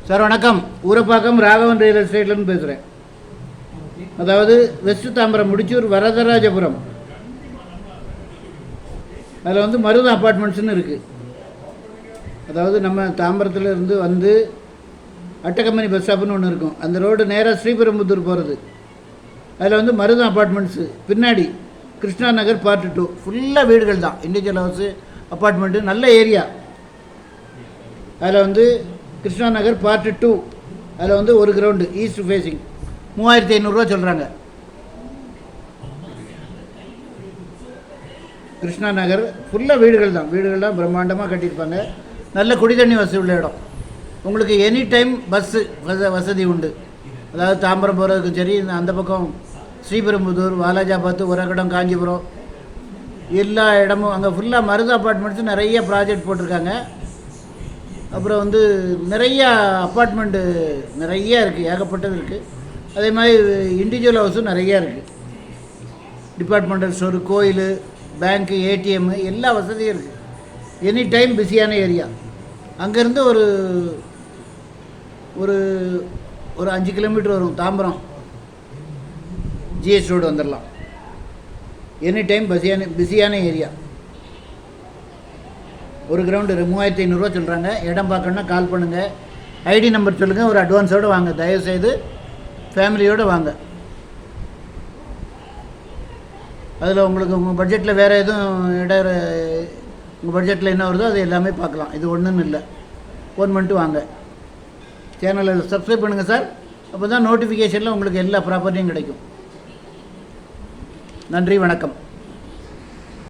Sir வணக்கம். Urapakkam Raghavan real எஸ்டேட்லேருந்து பேசுகிறேன். அதாவது வெஸ்ட் தாம்பரம் முடிச்சூர் வரதராஜபுரம், அதில் வந்து மருதம் அப்பார்ட்மெண்ட்ஸ்னு இருக்குது. அதாவது நம்ம தாம்பரத்தில் இருந்து வந்து அட்டகம்பெனி பஸ் ஸ்டாப்புன்னு ஒன்று இருக்கும். அந்த ரோடு நேராக ஸ்ரீபெரும்புத்தூர் போகிறது. அதில் வந்து மருதம் அப்பார்ட்மெண்ட்ஸு, பின்னாடி கிருஷ்ணா நகர் பார்ட் 2 ஃபுல்லாக வீடுகள் தான், இண்டிவிஜுவல் ஹவுஸு, அப்பார்ட்மெண்ட்டு, நல்ல ஏரியா. அதில் வந்து கிருஷ்ணா நகர் பார்ட் 2, அதில் வந்து ஒரு கிரவுண்டு ஈஸ்ட் ஃபேஸிங் 3500 சொல்கிறாங்க. கிருஷ்ணா நகர் ஃபுல்லாக வீடுகள் தான் பிரம்மாண்டமாக கட்டியிருப்பாங்க. நல்ல குடிதண்ணி வசதி உள்ள இடம். உங்களுக்கு எனி டைம் பஸ்ஸு வசதி உண்டு. அதாவது தாம்பரம் போகிறதுக்கும் சரி, அந்த பக்கம் ஸ்ரீபெரும்புதூர், வாலாஜாபாத், உரகடம், காஞ்சிபுரம், எல்லா இடமும் அங்கே ஃபுல்லாக மருதம் அப்பார்ட்மெண்ட்ஸு நிறைய ப்ராஜெக்ட் போட்டிருக்காங்க. அப்புறம் வந்து நிறையா அப்பார்ட்மெண்ட்டு நிறையா இருக்குது, ஏகப்பட்டது இருக்குது. அதே மாதிரி இண்டிவிஜுவல் ஹவுஸும் நிறையா இருக்குது. டிபார்ட்மெண்டல் ஸ்டோரு, கோயில், பேங்க்கு, ஏடிஎம்மு, எல்லா வசதியும் இருக்குது. எனி டைம் பிஸியான ஏரியா. அங்கேருந்து ஒரு ஒரு ஒரு 5 கிலோமீட்டர் வரும் தாம்பரம் ஜிஎஸ் ரோடு வந்துடலாம். எனி டைம் பிஸியான ஏரியா. ஒரு கிரவுண்டு 3500 சொல்கிறாங்க. இடம் பார்க்கணுன்னா கால் பண்ணுங்கள், ஐடி நம்பர் சொல்லுங்கள், ஒரு அட்வான்ஸோடு வாங்க. தயவுசெய்து ஃபேமிலியோடு வாங்க. அதில் உங்களுக்கு உங்கள் பட்ஜெட்டில் வேறு எதுவும் உங்கள் பட்ஜெட்டில் என்ன வருதோ அது எல்லாமே பார்க்கலாம். இது ஒன்றுன்னு இல்லை. ஃபோன் பண்ணிட்டு வாங்க. சேனலை சப்ஸ்கிரைப் பண்ணுங்கள் சார். அப்போ தான் நோட்டிஃபிகேஷனில் உங்களுக்கு எல்லா ப்ராப்பர்ட்டியும் கிடைக்கும். நன்றி, வணக்கம்.